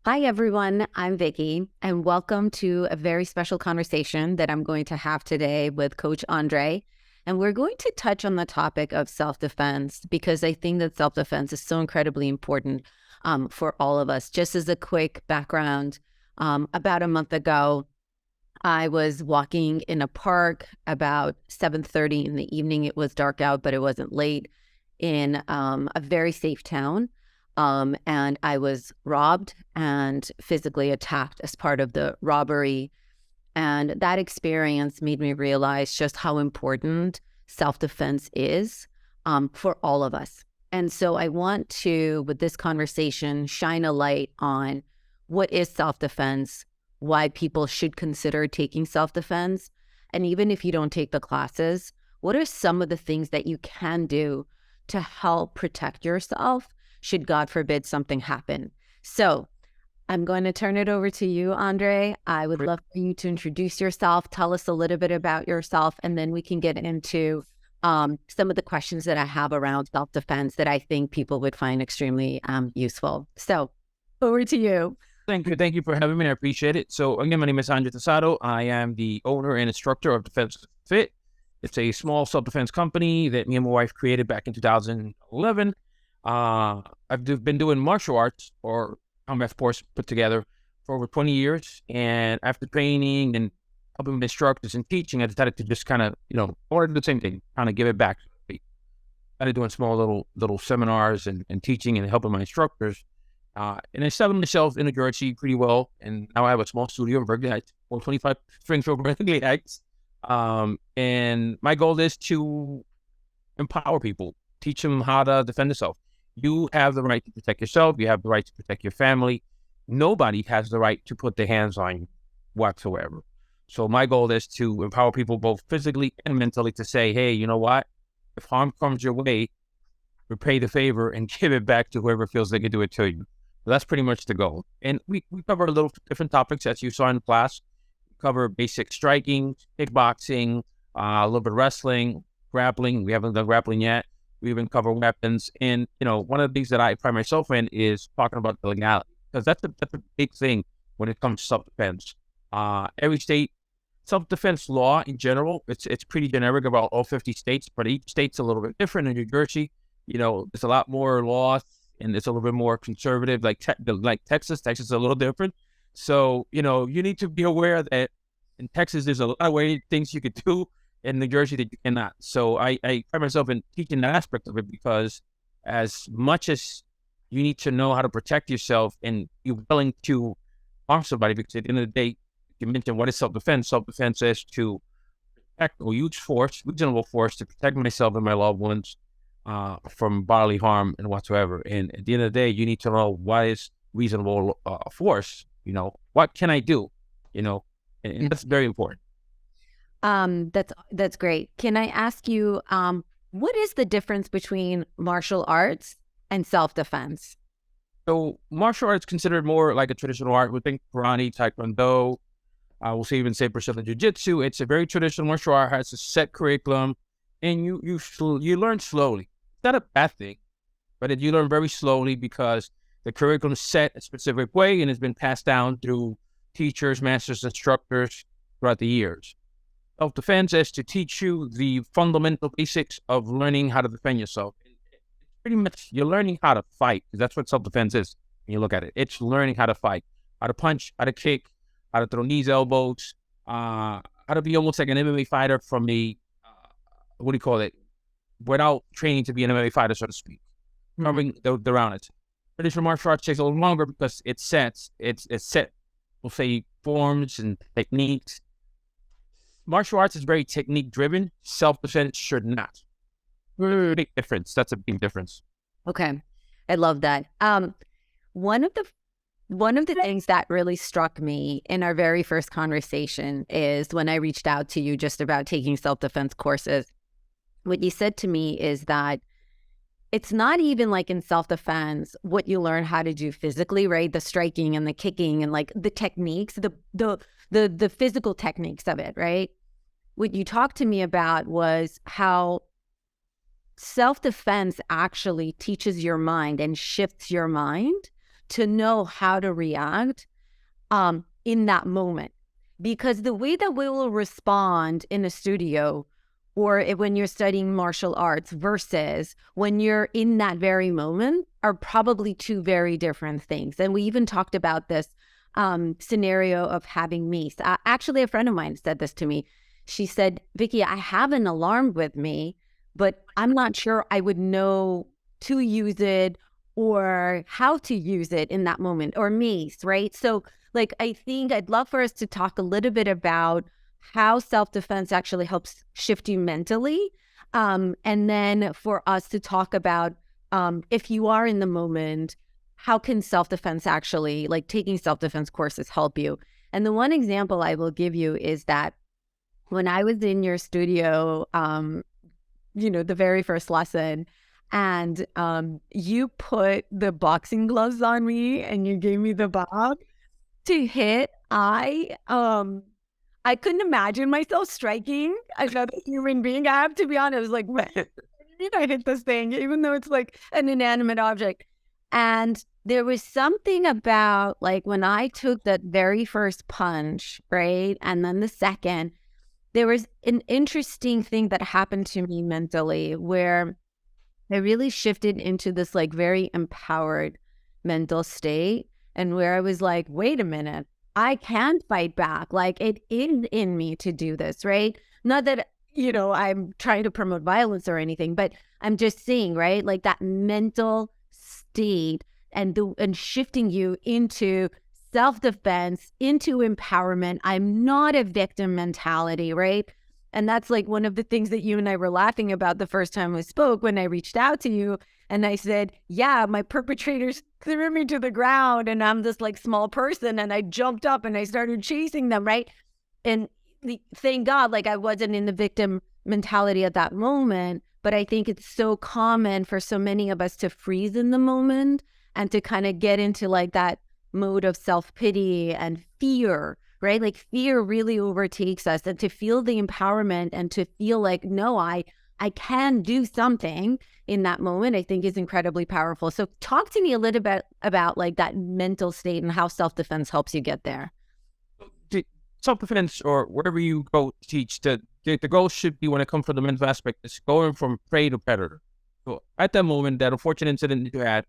Hi, everyone. I'm Vicki, and welcome to a very special conversation that I'm going to have today with Coach Andre. And we're going to touch on the topic of self-defense because I think that self-defense is so incredibly important for all of us. Just as a quick background, about a month ago, I was walking in a park about 7:30 in the evening. It was dark out, but it wasn't late in a very safe town. And I was robbed and physically attacked as part of the robbery. And that experience made me realize just how important self-defense is for all of us. And so I want to, with this conversation, shine a light on what is self-defense, why people should consider taking self-defense. And even if you don't take the classes, what are some of the things that you can do to help protect yourself should, God forbid, something happen? So I'm going to turn it over to you, Andre. I would love for you to introduce yourself, tell us a little bit about yourself, and then we can get into some of the questions that I have around self-defense that I think people would find extremely useful. So over to you. Thank you. Thank you for having me. I appreciate it. So again, my name is Andre Tosado. I am the owner and instructor of Defense Fit. It's a small self-defense company that me and my wife created back in 2011. I've been doing martial arts or combat sports put together for over 20 years. And after training and helping with instructors and teaching, I decided to just kind of, or do the same thing, kind of give it back. I started doing small little seminars and teaching and helping my instructors. And I settled myself in New Jersey pretty well. And now I have a small studio in Berkeley Heights, 125 Springfield, Berkeley Heights. And my goal is to empower people, teach them how to defend themselves. You have the right to protect yourself. You have the right to protect your family. Nobody has the right to put their hands on you whatsoever. So my goal is to empower people both physically and mentally to say, hey, you know what? If harm comes your way, repay the favor and give it back to whoever feels they can do it to you. So that's pretty much the goal. And we cover a little different topics as you saw in class. We cover basic striking, kickboxing, a little bit of wrestling, grappling. We haven't done grappling yet. We even cover weapons. And, one of the things that I pride myself in is talking about the legality, because that's a big thing when it comes to self-defense. Every state, self-defense law in general, it's pretty generic about all 50 states, but each state's a little bit different. In New Jersey, there's a lot more laws and it's a little bit more conservative, like Texas. Texas is a little different. So, you need to be aware that in Texas, there's a lot of things you could do in New Jersey that you cannot. So I pride myself in teaching that aspect of it, because as much as you need to know how to protect yourself and you're willing to harm somebody, because at the end of the day, you mentioned what is self-defense. Self-defense is to protect or use force, reasonable force, to protect myself and my loved ones from bodily harm and whatsoever. And at the end of the day, you need to know what is reasonable force. What can I do? And that's very important. That's great. Can I ask you, what is the difference between martial arts and self-defense? So martial arts considered more like a traditional art. We think karate, taekwondo. We'll even say Brazilian jiu-jitsu. It's a very traditional martial art, has a set curriculum, and you learn slowly. It's not a bad thing, but you learn very slowly because the curriculum is set a specific way and has been passed down through teachers, masters, instructors throughout the years. Self-defense is to teach you the fundamental basics of learning how to defend yourself. Pretty much, you're learning how to fight, because that's what self-defense is when you look at it. It's learning how to fight, how to punch, how to kick, how to throw knees, elbows, how to be almost like an MMA fighter from without training to be an MMA fighter, so to speak. Covering the round it. Traditional martial arts takes a little longer because it's set, we'll say, forms and techniques. Martial arts is very technique driven. Self-defense should not. Big difference. That's a big difference. Okay. I love that. One of the things that really struck me in our very first conversation is when I reached out to you just about taking self-defense courses. What you said to me is that it's not even like in self-defense what you learn how to do physically, right? The striking and the kicking and like the techniques, the physical techniques of it, right? What you talked to me about was how self-defense actually teaches your mind and shifts your mind to know how to react in that moment. Because the way that we will respond in a studio or when you're studying martial arts versus when you're in that very moment are probably two very different things. And we even talked about this scenario of having me. Actually, a friend of mine said this to me. She said, Vicki, I have an alarm with me, but I'm not sure I would know to use it or how to use it in that moment, or mace, right? So like, I think I'd love for us to talk a little bit about how self-defense actually helps shift you mentally. And then for us to talk about if you are in the moment, how can self-defense actually, like taking self-defense courses, help you? And the one example I will give you is that when I was in your studio, the very first lesson, and you put the boxing gloves on me and you gave me the bob to hit, I couldn't imagine myself striking another human being. I have to be honest, I was like, when did I hit this thing, even though it's like an inanimate object? And there was something about like when I took that very first punch, right? And then the second, there was an interesting thing that happened to me mentally where I really shifted into this like very empowered mental state, and where I was like, wait a minute, I can fight back. Like it is in me to do this, right? Not that, I'm trying to promote violence or anything, but I'm just saying, right? Like that mental state and shifting you into self-defense, into empowerment. I'm not a victim mentality, right? And that's like one of the things that you and I were laughing about the first time we spoke when I reached out to you. And I said, yeah, my perpetrators threw me to the ground and I'm this like small person. And I jumped up and I started chasing them, right? And thank God, like I wasn't in the victim mentality at that moment. But I think it's so common for so many of us to freeze in the moment and to kind of get into like that mode of self-pity and fear, right? Like fear really overtakes us, and to feel the empowerment and to feel like, no, I can do something in that moment, I think is incredibly powerful. So talk to me a little bit about like that mental state and how self-defense helps you get there. Self-defense, or wherever you go to teach, the goal should be, when it comes from the mental aspect, is going from prey to predator. So at that moment, that unfortunate incident that you had,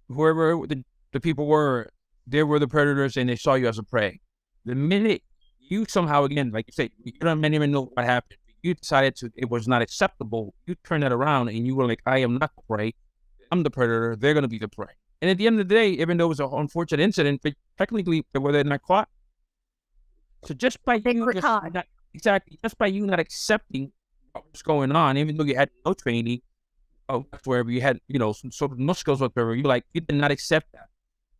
whoever the people were, they were the predators and they saw you as a prey. The minute you somehow, again, like you say, you don't even know what happened. You decided it was not acceptable. You turned that around and you were like, I am not the prey. I'm the predator. They're going to be the prey. And at the end of the day, even though it was an unfortunate incident, but technically they were not caught. So just by just by you not accepting what was going on, even though you had no training, wherever you had, some sort of no skills whatsoever, you did not accept that.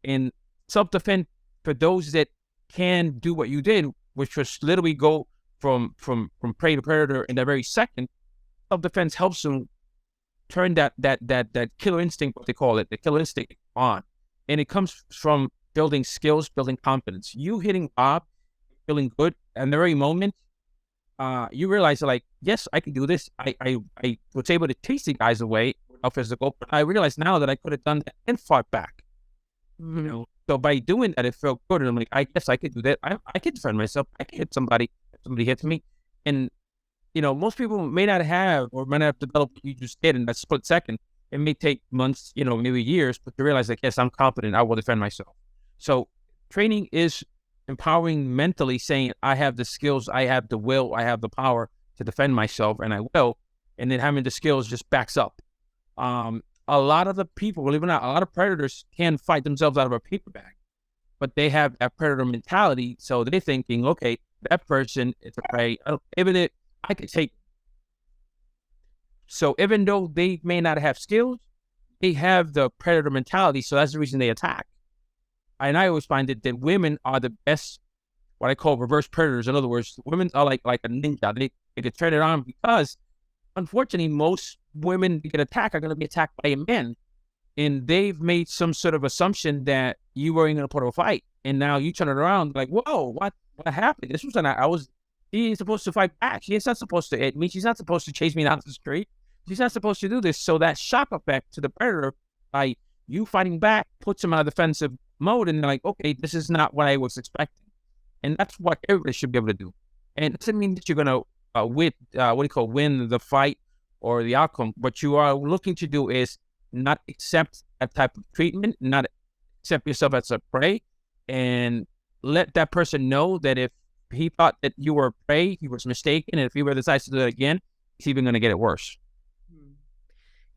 And self-defense, for those that can do what you did, which was literally go from prey to predator in that very second, self-defense helps them turn that killer instinct, what they call it, the killer instinct, on. And it comes from building skills, building confidence. You hitting Bob, feeling good, and the very moment, you realize like, yes, I can do this. I was able to chase the guys away without physical, but I realized now that I could have done that and fought back. So by doing that, it felt good. And I'm like, I guess I could do that. I could defend myself. I could hit somebody if somebody hits me. And, most people may not have developed what you just did in that split second. It may take months, maybe years, but to realize like, yes, I'm confident. I will defend myself. So training is empowering mentally, saying, I have the skills, I have the will, I have the power to defend myself, and I will. And then having the skills just backs up. A lot of the people, believe it or not, a lot of predators can fight themselves out of a paper bag, but they have that predator mentality. So they're thinking, okay, that person is a prey. Even if I could take. So even though they may not have skills, they have the predator mentality. So that's the reason they attack. And I always find that women are the best, what I call reverse predators. In other words, women are like a ninja. They get turned it on because, unfortunately, most women that get attacked are going to be attacked by a man. And they've made some sort of assumption that you weren't going to put up a fight. And now you turn it around like, whoa, what happened? This was she's supposed to fight back. She's not supposed to hit me. She's not supposed to chase me down the street. She's not supposed to do this. So that shock effect to the predator by You fighting back puts them in a defensive mode, and they're like, okay, this is not what I was expecting. And that's what everybody should be able to do. And it doesn't mean that you're going to win the fight or the outcome. What you are looking to do is not accept that type of treatment, not accept yourself as a prey, and let that person know that if he thought that you were a prey, he was mistaken, and if he were decides to do it again, he's even going to get it worse.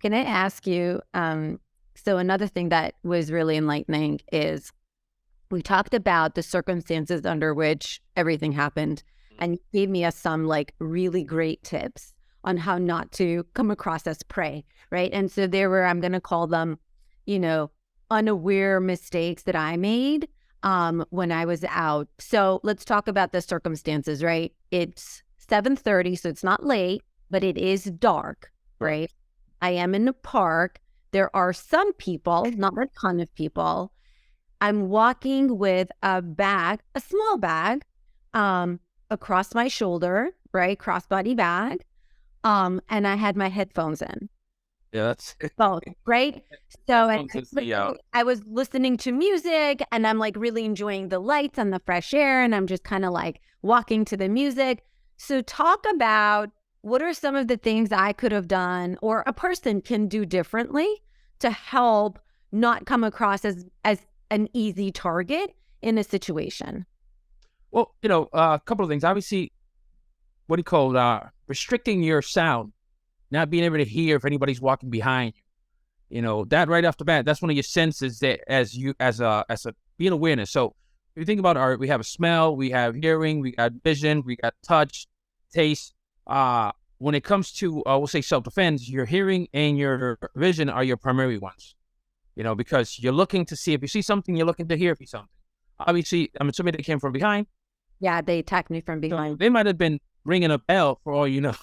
Can I ask you, so another thing that was really enlightening is we talked about the circumstances under which everything happened, and you gave me some like really great tips on how not to come across as prey, right? And so there were, I'm going to call them, unaware mistakes that I made when I was out. So let's talk about the circumstances, right? It's 7:30, so it's not late, but it is dark, right? I am in the park. There are some people, not a ton of people. I'm walking with a bag, a small bag, across my shoulder, right? Crossbody bag. And I had my headphones in. Yeah, that's both, right? So I was listening to music, and I'm like really enjoying the lights and the fresh air, and I'm just kind of like walking to the music. So talk about what are some of the things I could have done or a person can do differently to help not come across as an easy target in a situation? Well, a couple of things. Obviously, what do you call restricting your sound, not being able to hear if anybody's walking behind you. That right off the bat, that's one of your senses that as a being awareness. So if you think about we have a smell, we have hearing, we got vision, we got touch, taste. When it comes to we'll say self-defense, your hearing and your vision are your primary ones. Because you're looking to see if you see something, you're looking to hear if you see something. Obviously, I'm assuming they came from behind. Yeah, they attacked me from behind. So they might have been ringing a bell for all you know,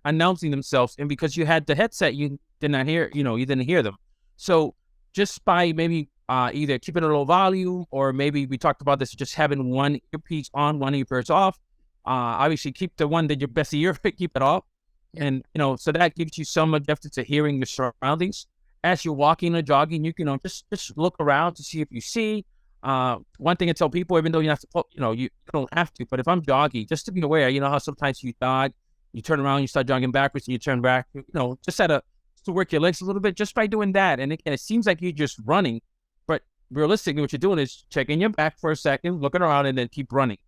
announcing themselves. And because you had the headset, you did not hear, you didn't hear them. So just by maybe either keeping a low volume, or maybe we talked about this, just having one earpiece on, one earpiece off. Obviously, keep the one that your best ear, keep it off. And, so that gives you some adaptation to hearing your surroundings. As you're walking or jogging, you can just look around to see if you see. One thing I tell people, even though you have to, you don't have to, but if I'm jogging, just to be aware, how sometimes you jog, you turn around, you start jogging backwards, and you turn back, just to work your legs a little bit, just by doing that. And again, it seems like you're just running, but realistically, what you're doing is checking your back for a second, looking around, and then keep running.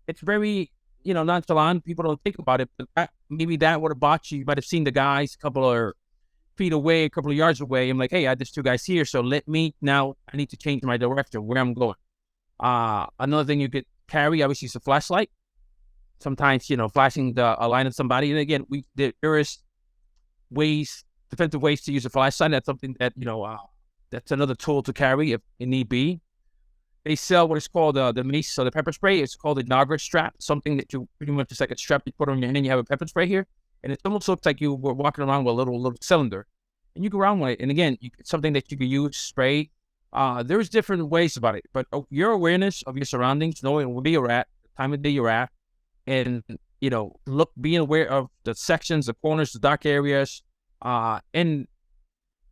It's very, nonchalant. People don't think about it, but maybe that would have bought you. You might have seen the guys a couple of feet away, a couple of yards away. I'm like, hey, there's two guys here, so I need to change my direction, where I'm going. Another thing you could carry, obviously, is a flashlight. Sometimes, flashing a line of somebody. And again, there is defensive ways to use a flashlight. That's something that, that's another tool to carry if it need be. They sell what is called the mace, so the pepper spray. It's called a jogger strap, something that you pretty much just like a strap you put on your hand, and you have a pepper spray here. And it almost looks like you were walking around with a little cylinder, and you go around with it. And again, it's something that you can use, spray. There's different ways about it, but your awareness of your surroundings, knowing where you're at, the time of day you're at, and being aware of the sections, the corners, the dark areas. And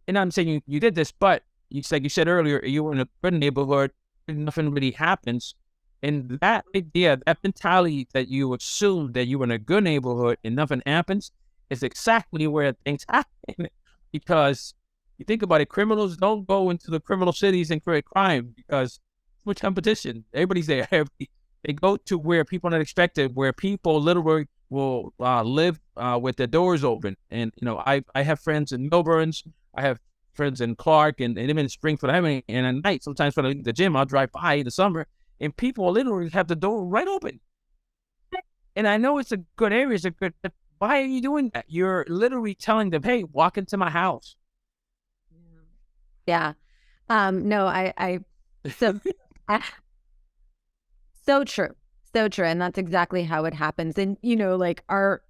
I'm saying you did this, but like you said earlier, you were in a good neighborhood, and nothing really happens. And that idea, that mentality that you assume that you're in a good neighborhood and nothing happens, is exactly where things happen. Because you think about it, criminals don't go into the criminal cities and create crime because much competition. Everybody's there. They go to where people are not expected, where people literally will live with their doors open. And, I have friends in Melbourne. I have friends in Clark and even in Springfield. And at night, sometimes when I leave the gym, I'll drive by in the summer, and people literally have the door right open. And I know it's a good area, but why are you doing that? You're literally telling them, hey, walk into my house. Yeah. No, so, so true. So true. And that's exactly how it happens. And, like our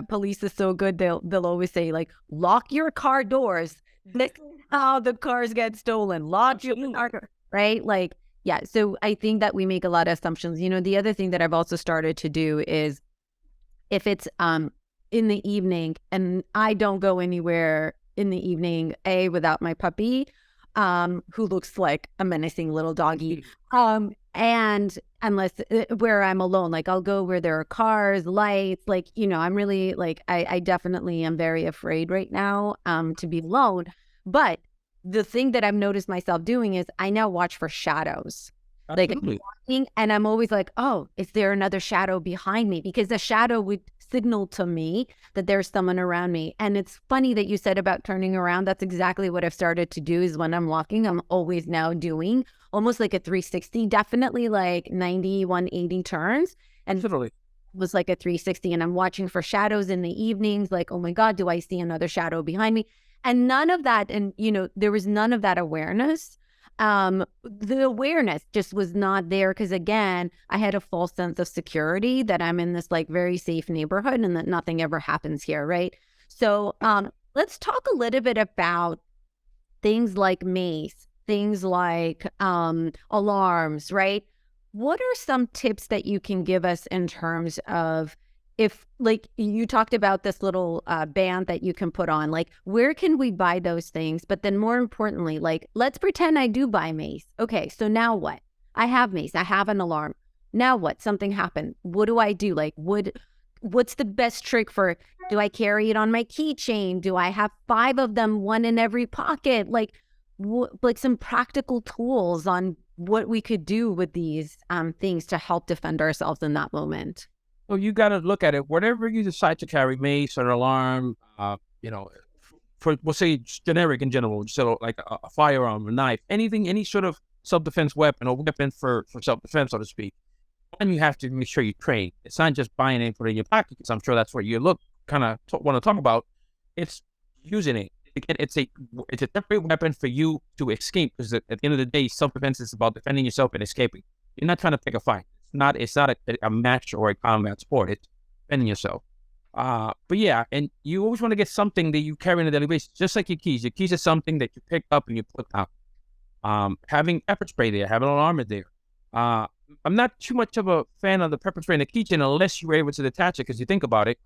police is so good. They'll always say, like, lock your car doors. This is how the cars get stolen. Lock your car, right? Like, yeah. So I think that we make a lot of assumptions. The other thing that I've also started to do is if it's in the evening and I don't go anywhere in the evening, without my puppy, who looks like a menacing little doggy. And unless where I'm alone, like I'll go where there are cars, lights, like, I'm really like, I definitely am very afraid right now, to be alone. But the thing that I've noticed myself doing is I now watch for shadows. Like I'm Absolutely. walking and I'm always like, oh, is there another shadow behind me? Because the shadow would signal to me that there's someone around me. And it's funny that you said about turning around. That's exactly what I've started to do is when I'm walking, I'm always now doing almost like a 360, definitely like 90, 180 turns. And Absolutely. was like a 360 and I'm watching for shadows in the evenings, like, oh my God, do I see another shadow behind me? And none of that, and there was none of that awareness. The awareness just was not there because again, I had a false sense of security that I'm in this like very safe neighborhood and that nothing ever happens here, right? So let's talk a little bit about things like mace, things like alarms, right? What are some tips that you can give us in terms of if, like, you talked about this little band that you can put on, like, where can we buy those things? But then more importantly, like, let's pretend I do buy mace. Okay, so now what? I have mace, I have an alarm. Now what? Something happened. What do I do? Like, what's the best trick for, do I carry it on my keychain? Do I have 5 of them, one in every pocket? Like, like some practical tools on what we could do with these things to help defend ourselves in that moment. So you got to look at it. Whatever you decide to carry, mace, an alarm, you know, for we'll say generic in general, so like a firearm, a knife, anything, any sort of self-defense weapon or weapon for self-defense, so to speak. And you have to make sure you train. It's not just buying it and putting it in your pocket, because I'm sure that's what you want to talk about. It's using it. Again, it's a temporary weapon for you to escape, because at the end of the day, self-defense is about defending yourself and escaping. You're not trying to pick a fight. It's not a match or a combat sport. It's defending yourself. But yeah, and you always want to get something that you carry on a daily basis, just like your keys. Your keys are something that you pick up and you put down. Having pepper spray there, having an alarm there. I'm not too much of a fan of the pepper spray in the keychain unless you were able to detach it, because you think about it.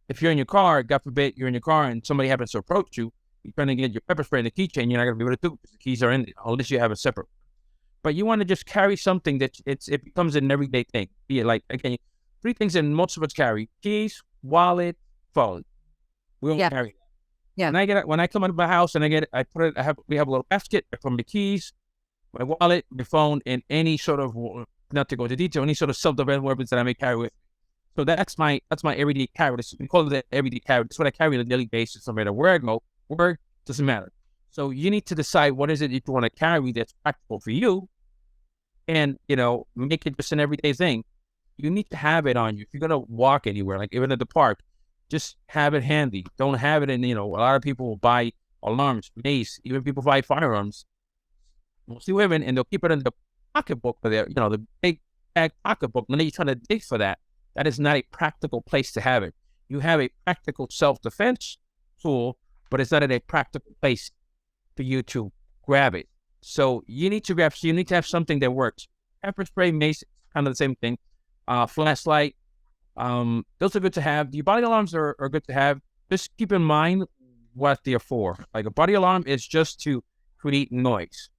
If you're in your car, God forbid, you're in your car and somebody happens to approach you, you're trying to get your pepper spray in the keychain, you're not going to be able to do it because the keys are in it, unless you have a separate. But you want to just carry something that it becomes an everyday thing. Be it like, again, 3 things that most of us carry: keys, wallet, phone. We all carry that. Yeah. When I come out of my house and we have a little basket. I put my keys, my wallet, my phone, and any sort of, not to go into detail, any sort of self-defense weapons that I may carry with. So that's my everyday carry. We call it the everyday carry. That's what I carry on a daily basis, no matter where I go. Where doesn't matter. So you need to decide what is it you want to carry that's practical for you, and make it just an everyday thing. You need to have it on you. If you're gonna walk anywhere, like even at the park, just have it handy. Don't have it in. A lot of people will buy alarms, mace, even people buy firearms. Mostly women, and they'll keep it in the pocketbook for the big bag pocketbook. And then you're trying to dig for that. That is not a practical place to have it. You have a practical self-defense tool, but it's not in a practical place for you to grab it. So you need to have something that works. Pepper spray, mace, kind of the same thing. Flashlight, those are good to have. The body alarms are good to have. Just keep in mind what they're for. Like a body alarm is just to create noise,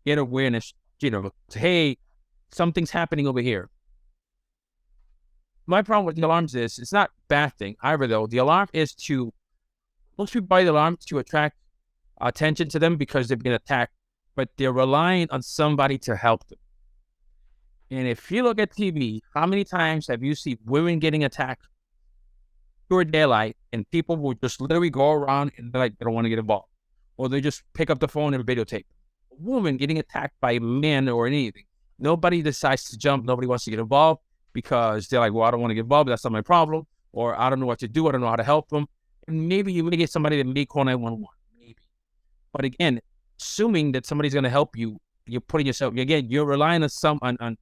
get awareness, hey, something's happening over here. My problem with the alarms is it's not a bad thing. However, though, the alarm is most people buy the alarms to attract attention to them because they've been attacked, but they're relying on somebody to help them. And if you look at TV, how many times have you seen women getting attacked during daylight, and people will just literally go around and they don't want to get involved, or they just pick up the phone and videotape a woman getting attacked by men or anything? Nobody decides to jump. Nobody wants to get involved because they're like, well, I don't want to get involved. That's not my problem. Or I don't know what to do. I don't know how to help them. And maybe you may get somebody that may call 911. Maybe. But again, assuming that somebody's going to help you, you're putting yourself, again, you're relying on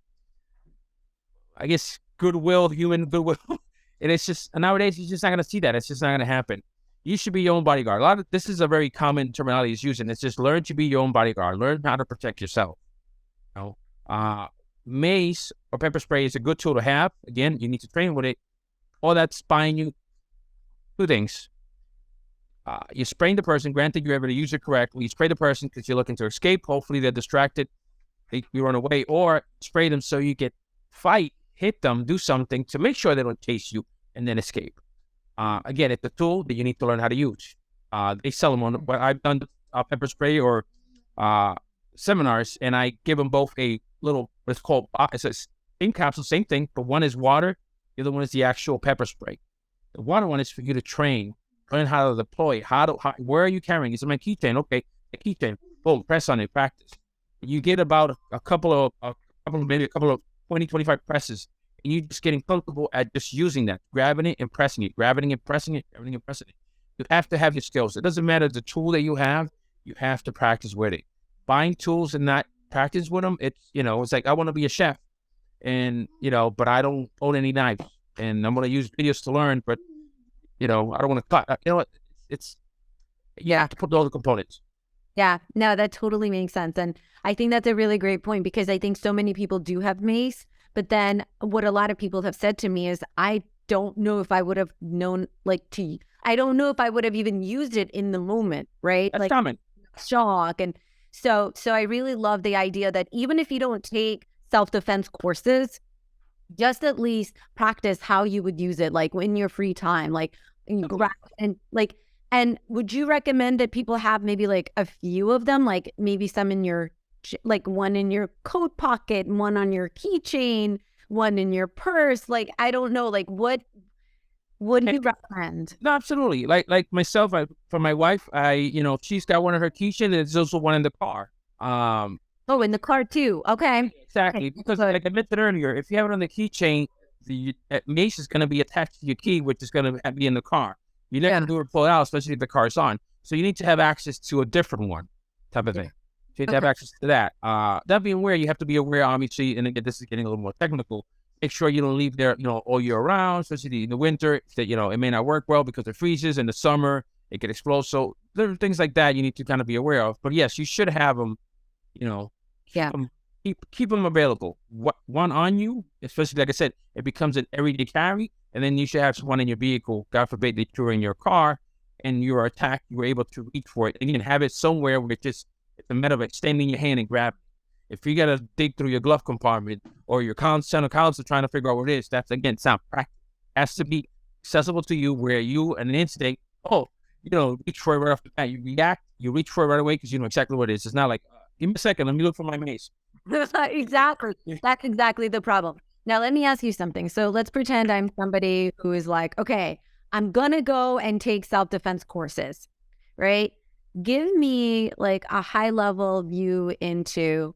I guess, goodwill, human goodwill. And it's just, nowadays, you're just not going to see that. It's just not going to happen. You should be your own bodyguard. This is a very common terminology is used, and it's just learn to be your own bodyguard. Learn how to protect yourself. Mace or pepper spray is a good tool to have. Again, you need to train with it. All that's buying you 2 things. You sprain the person. Granted, you're able to use it correctly. You spray the person because you're looking to escape. Hopefully, they're distracted. You run away, or spray them so you get fight, hit them, do something to make sure they don't chase you and then escape. Again, it's a tool that you need to learn how to use. They sell them on. But I've done pepper spray or seminars, and I give them both a little. It's called. It's a same capsule, same thing, but one is water. The other one is the actual pepper spray. The water one is for you to train, learn how to deploy. Where are you carrying? It's in my keychain. Okay, the keychain. Boom, press on it, practice. You get about a couple of 20, 25 presses, and you're just getting comfortable at just using that, grabbing it and pressing it, grabbing it, pressing it, grabbing and pressing it. You have to have your skills. It doesn't matter the tool that you have to practice with it. Buying tools and not practice with them, it's like I want to be a chef, and but I don't own any knives, and I'm going to use videos to learn, but I don't want to cut. You know what? You have to put all the components. Yeah, no, that totally makes sense. And I think that's a really great point, because I think so many people do have mace, but then what a lot of people have said to me is, I don't know if I would have known, I don't know if I would have even used it in the moment, right? That's common. Shock. And so I really love the idea that even if you don't take self-defense courses, just at least practice how you would use it, like in your free time, and would you recommend that people have maybe like a few of them, like maybe some in your, like one in your coat pocket, one on your keychain, one in your purse? Like, I don't know, like what do you recommend? No, absolutely. Like myself, for my wife, she's got one in her keychain, and there's also one in the car. Oh, in the car too. Okay. Exactly. Okay. Because like I mentioned earlier, if you have it on the keychain, the mace is going to be attached to your key, which is going to be in the car. You're not going to do it pull it out, especially if the car's on. So you need to have access to a different one, type of thing. So you have to have access to that. That being aware, you have to be aware, obviously, and again, this is getting a little more technical. Make sure you don't leave there, all year round, especially in the winter. That it may not work well because it freezes. In the summer, it could explode. So there are things like that you need to kind of be aware of. But yes, you should have them. Keep them available. One on you, especially like I said, it becomes an everyday carry, and then you should have one in your vehicle. God forbid that you're in your car and you are attacked, you were able to reach for it, and you can have it somewhere where it's a matter of extending your hand and grabbing. If you gotta dig through your glove compartment or your center console trying to figure out what it is, that's again sound practice. It has to be accessible to you, where you in an instant, reach for it right off the bat. You react, you reach for it right away because you know exactly what it is. It's not like, give me a second, let me look for my mace. Exactly. That's exactly the problem. Now, let me ask you something. So let's pretend I'm somebody who is like, okay, I'm going to go and take self-defense courses, right? Give me like a high level view into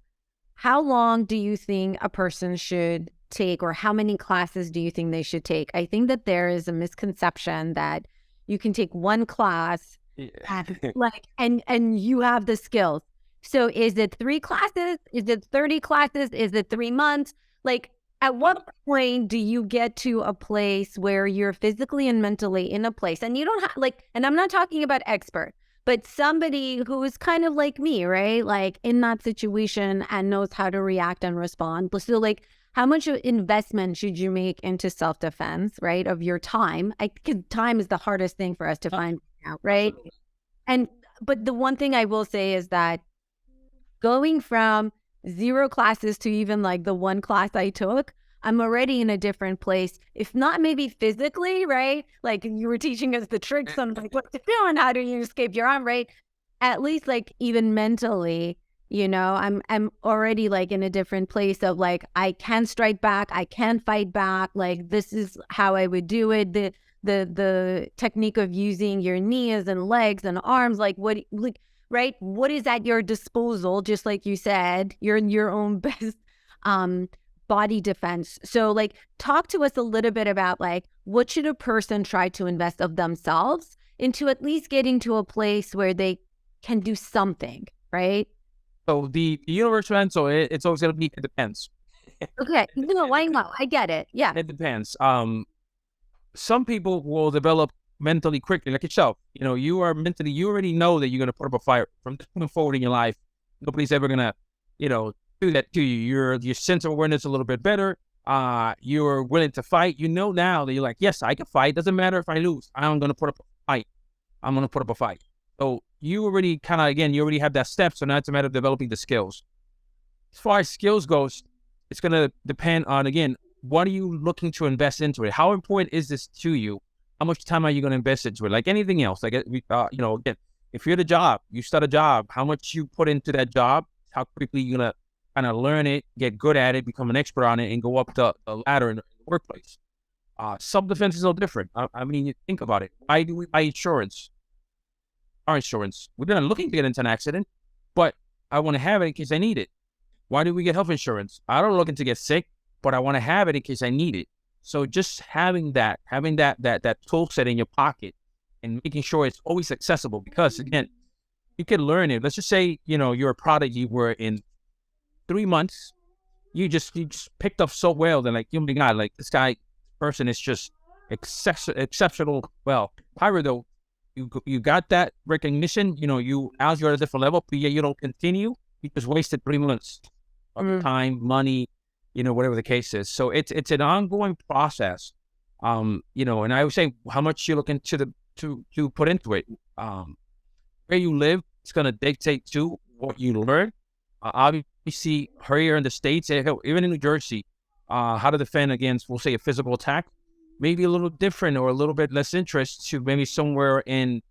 how long do you think a person should take, or how many classes do you think they should take? I think that there is a misconception that you can take one class and you have the skills. So is it 3 classes? Is it 30 classes? Is it 3 months? Like, at what point do you get to a place where you're physically and mentally in a place, and you don't have and I'm not talking about expert, but somebody who is kind of like me, right? Like in that situation and knows how to react and respond. So like, how much investment should you make into self-defense, right? Of your time. Because time is the hardest thing for us to find out, right? But the one thing I will say is that going from 0 classes to even like the 1 class I took, I'm already in a different place. If not maybe physically, right? Like you were teaching us the tricks on like what to do and how do you escape your arm, right? At least like even mentally, I'm already like in a different place of like, I can strike back, I can fight back. Like this is how I would do it. The technique of using your knees and legs and arms, right? What is at your disposal? Just like you said, you're in your own best body defense. So like, talk to us a little bit about like, what should a person try to invest of themselves into at least getting to a place where they can do something, right? So the universal answer, it's always going to be, it depends. Okay. Why not? I get it. Yeah. It depends. Some people will develop mentally quickly, like yourself. You are mentally, you already know that you're going to put up a fight from this point forward in your life. Nobody's ever going to, do that to you. Your sense of awareness is a little bit better. You're willing to fight. Now that you're like, yes, I can fight. Doesn't matter if I lose. I'm going to put up a fight. I'm going to put up a fight. So you already kind of, again, you already have that step. So now it's a matter of developing the skills. As far as skills goes, it's going to depend on, again, what are you looking to invest into it? How important is this to you? How much time are you going to invest into it? Like anything else, like, again, if you're the job, you start a job, how much you put into that job, how quickly you're going to kind of learn it, get good at it, become an expert on it, and go up the ladder in the workplace. Self-defense is no different. I mean, you think about it. Why do we buy insurance? Our insurance. We're not looking to get into an accident, but I want to have it in case I need it. Why do we get health insurance? I don't looking to get sick, but I want to have it in case I need it. So just having that tool set in your pocket and making sure it's always accessible, because again, you can learn it. Let's just say, you're a prodigy where in 3 months, you just picked up so well that, like, oh my God, like this person is just exceptional. Well, however, though, you got that recognition, now you're at a different level, but yeah, you don't continue. You just wasted 3 months of time, money, whatever the case is. So it's an ongoing process. And I would say how much you're looking to put into it. Where you live, it's going to dictate to what you learn. Obviously, here in the States, even in New Jersey, how to defend against, we'll say, a physical attack, maybe a little different or a little bit less interest to maybe somewhere in,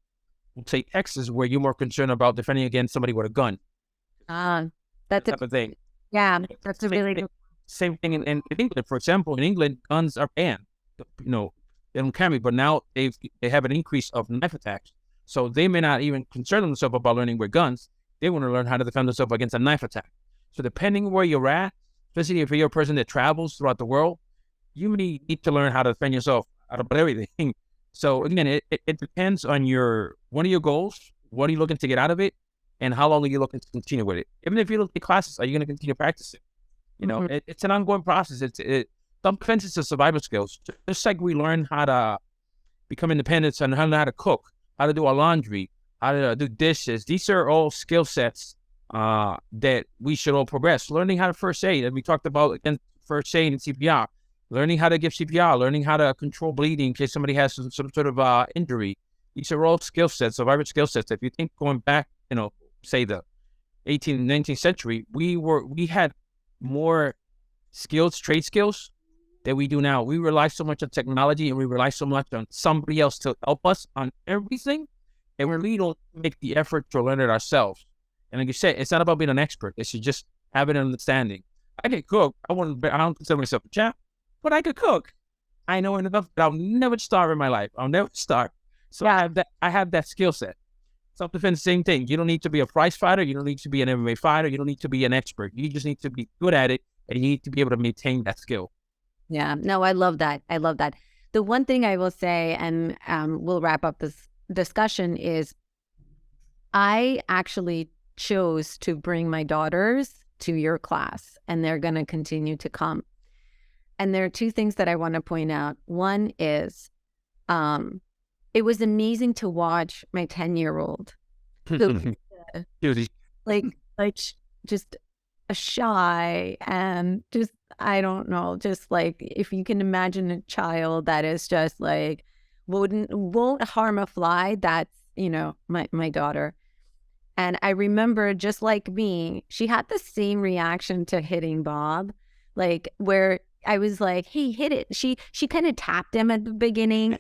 we'll say, Texas, where you're more concerned about defending against somebody with a gun. That's that type of thing. Yeah, that's a really good. Same thing in England, for example. In England, guns are banned. They don't carry, but now they have an increase of knife attacks. So they may not even concern themselves about learning with guns. They want to learn how to defend themselves against a knife attack. So depending where you're at, especially if you're a person that travels throughout the world, you may need to learn how to defend yourself out of everything. So again, it depends on what are your goals? What are you looking to get out of it? And how long are you looking to continue with it? Even if you look at classes, are you going to continue practicing? It's an ongoing process. Self-defense is a survival skills. Just like we learn how to become independent and how to cook, how to do our laundry, how to do dishes. These are all skill sets that we should all progress. Learning how to first aid, and we talked about, again, first aid and CPR. Learning how to give CPR, learning how to control bleeding in case somebody has some sort of injury. These are all skill sets, survival skill sets. If you think going back, say the 18th and 19th century, we had more trade skills than we do now. We rely so much on technology and we rely so much on somebody else to help us on everything, and we really don't make the effort to learn it ourselves. And like you said, it's not about being an expert. It's just having an understanding. I can cook. I don't consider myself a chef, but I could cook. I know enough that I'll never starve in my life. I'll never starve. So I have that skill set. Self-defense, same thing. You don't need to be a prize fighter. You don't need to be an MMA fighter. You don't need to be an expert. You just need to be good at it, and you need to be able to maintain that skill. Yeah, no, I love that. I love that. The one thing I will say, and we'll wrap up this discussion, is I actually chose to bring my daughters to your class, and they're going to continue to come. And there are two things that I want to point out. One is, it was amazing to watch my 10-year-old, like just a shy and just, I don't know, just like, if you can imagine a child that is just like won't harm a fly, that's my daughter. And I remember, just like me, she had the same reaction to hitting Bob, like where I was like, hey, hit it. She kind of tapped him at the beginning.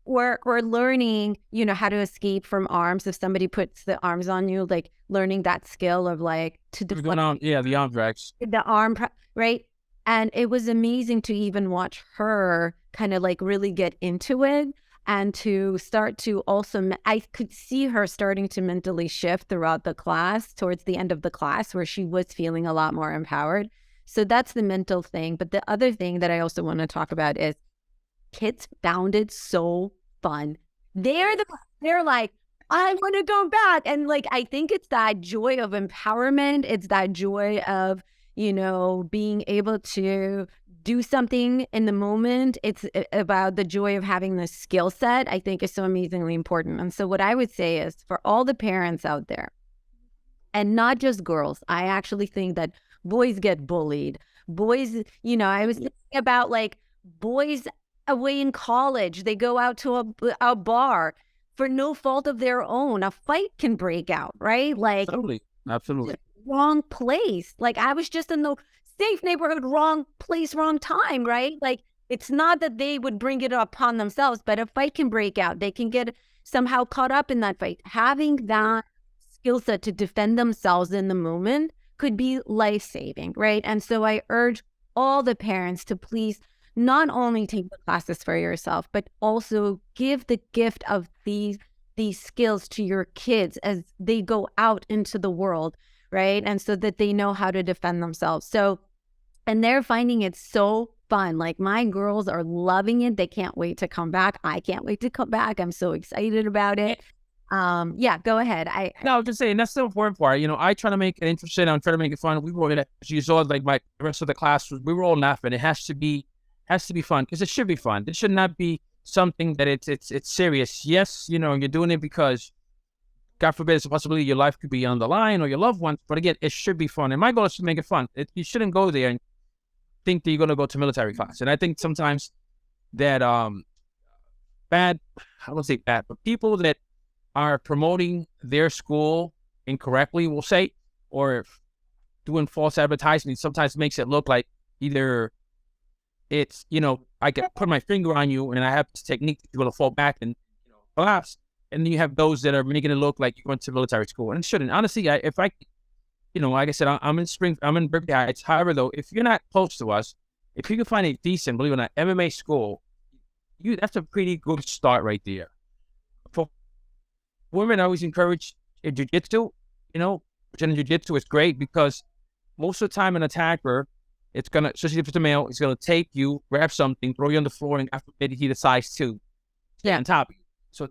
We're learning, how to escape from arms. If somebody puts the arms on you, like learning that skill of like to deflect. The arm drags. The arm, right? And it was amazing to even watch her kind of like really get into it, and to start to also, I could see her starting to mentally shift throughout the class, towards the end of the class, where she was feeling a lot more empowered. So that's the mental thing. But the other thing that I also want to talk about is kids found it so fun. They're like, I want to go back. And like, I think it's that joy of empowerment. It's that joy of, being able to do something in the moment. It's about the joy of having the skill set, I think, is so amazingly important. And so what I would say is, for all the parents out there, and not just girls, I actually think that boys get bullied. Boys, I was thinking about like boys away in college, they go out to a bar. for no fault of their own, a fight can break out, right? Like, Absolutely. Wrong place. Like, I was just in the safe neighborhood, wrong place, wrong time, right? Like, it's not that they would bring it upon themselves, but a fight can break out. They can get somehow caught up in that fight. Having that skill set to defend themselves in the moment could be life-saving, right? And so I urge all the parents to please not only take the classes for yourself, but also give the gift of these skills to your kids as they go out into the world, right? And so that they know how to defend themselves. So, and they're finding it so fun. Like, my girls are loving it. They can't wait to come back. I can't wait to come back. I'm so excited about it. Yeah, go ahead. No, I was just saying that's the important part. I try to make it interesting. I'm trying to make it fun. We were as you saw, like the rest of the class we were all laughing. It has to be fun because it should be fun. It should not be something that it's serious. Yes, you're doing it because God forbid it's a possibility your life could be on the line or your loved ones. But again, it should be fun. And my goal is to make it fun. You shouldn't go there and think that you're going to go to military class. And I think sometimes that bad, I won't say bad, but people that are promoting their school incorrectly, we'll say, or doing false advertising sometimes makes it look like either it's, I can put my finger on you and I have this technique that you're going to fall back and collapse. And then you have those that are making it look like you're going to military school. And it shouldn't. Honestly, if I like I said, I'm in Berkeley Heights. However, though, if you're not close to us, if you can find a decent, believe it or not, MMA school, that's a pretty good start right there. For women, I always encourage jiu-jitsu. Jiu-jitsu is great because most of the time an attacker, it's going to, especially if it's a male, it's going to take you, grab something, throw you on the floor, and after that, he decides to stand on top of you. So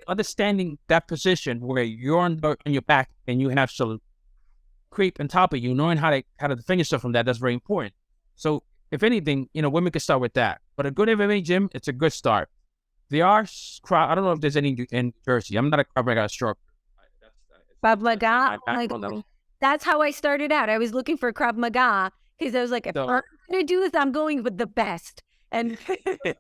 understanding that position where you're on your back and you have some creep on top of you, knowing how to defend yourself from that's very important. So if anything, women can start with that. But a good MMA gym, it's a good start. There are, I don't know if there's any in Jersey. I'm not a Krav Maga instructor. Krav Maga, that's how I started out. I was looking for Krav Maga because I was like, if I'm going to do this, I'm going with the best. And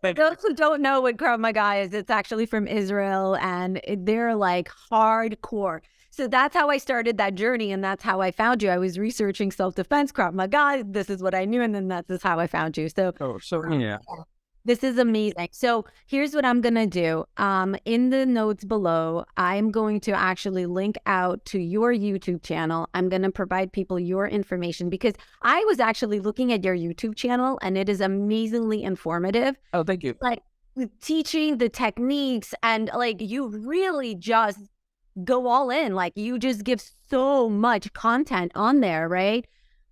those who don't know what Krav Maga is, it's actually from Israel, and they're like hardcore. So that's how I started that journey, and that's how I found you. I was researching self-defense, Krav Maga. This is what I knew, and then that's how I found you. So, yeah. This is amazing. So here's what I'm going to do. In the notes below, I'm going to actually link out to your YouTube channel. I'm going to provide people your information because I was actually looking at your YouTube channel and it is amazingly informative. Oh, thank you. Like teaching the techniques and like you really just go all in. Like you just give so much content on there, right?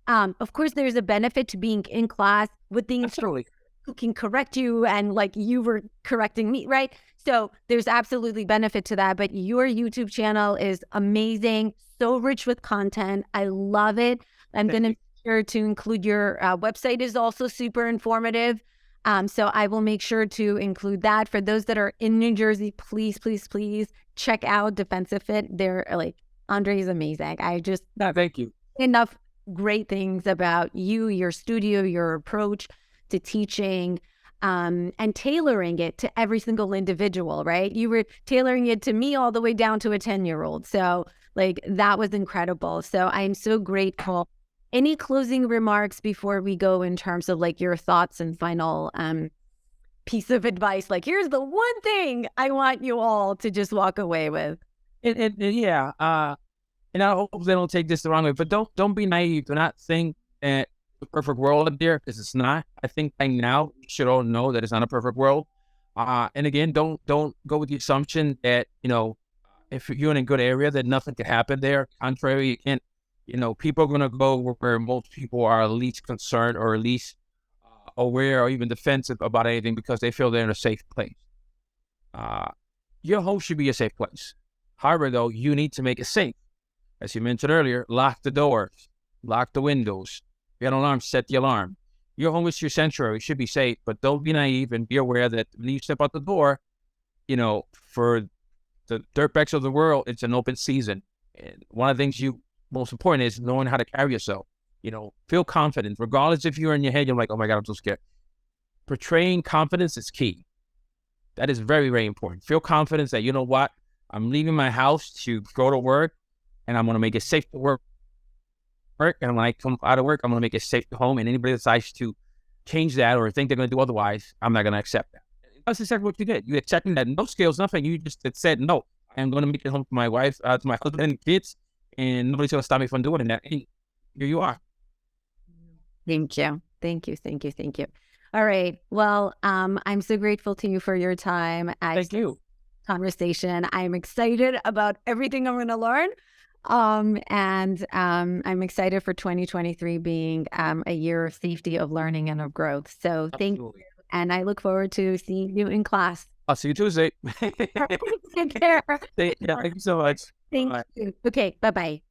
Of course, there's a benefit to being in class with the instructor who can correct you and like you were correcting me, right? So there's absolutely benefit to that. But your YouTube channel is amazing, so rich with content. I love it. I'm going to make sure to include your website is also super informative. So I will make sure to include that. For those that are in New Jersey, please, please, please check out Defensive Fit. They're like, Andre is amazing. Thank you. Enough great things about you, your studio, your approach to teaching, and tailoring it to every single individual, right? You were tailoring it to me all the way down to a 10-year-old. So like that was incredible. So I'm so grateful. Any closing remarks before we go in terms of like your thoughts and final piece of advice? Like, here's the one thing I want you all to just walk away with. Yeah. And I hope they don't take this the wrong way, but don't be naive. Do not think that the perfect world up there, because it's not. I think by now you should all know that it's not a perfect world. And again, don't go with the assumption that, if you're in a good area, that nothing can happen there. Contrary, you can't, people are going to go where most people are least concerned or least aware or even defensive about anything because they feel they're in a safe place. Your home should be a safe place. However, though, you need to make it safe. As you mentioned earlier, lock the doors, lock the windows. If you have an alarm, set the alarm. Your home is your sanctuary. It should be safe, but don't be naive and be aware that when you step out the door, for the dirtbags of the world, it's an open season. And one of the things most important is knowing how to carry yourself. Feel confident, regardless if you're in your head, you're like, oh my God, I'm so scared. Portraying confidence is key. That is very, very important. Feel confidence that, you know what? I'm leaving my house to go to work, and I'm going to make it safe to work. And when I come out of work, I'm going to make it safe to home. And anybody that decides to change that or think they're going to do otherwise, I'm not going to accept that. That's exactly what you did. You accepted that no scales, nothing. You just said, no, I'm going to make it home to my wife, to my husband and kids, and nobody's going to stop me from doing that. And here you are. Thank you. Thank you. Thank you. Thank you. All right. Well, I'm so grateful to you for your time. Thank you. Conversation. I'm excited about everything I'm going to learn. And I'm excited for 2023 being a year of safety, of learning, and of growth. So thank you. And I look forward to seeing you in class. I'll see you Tuesday. Take care. Thank you so much. Thank you. Okay. Bye-bye.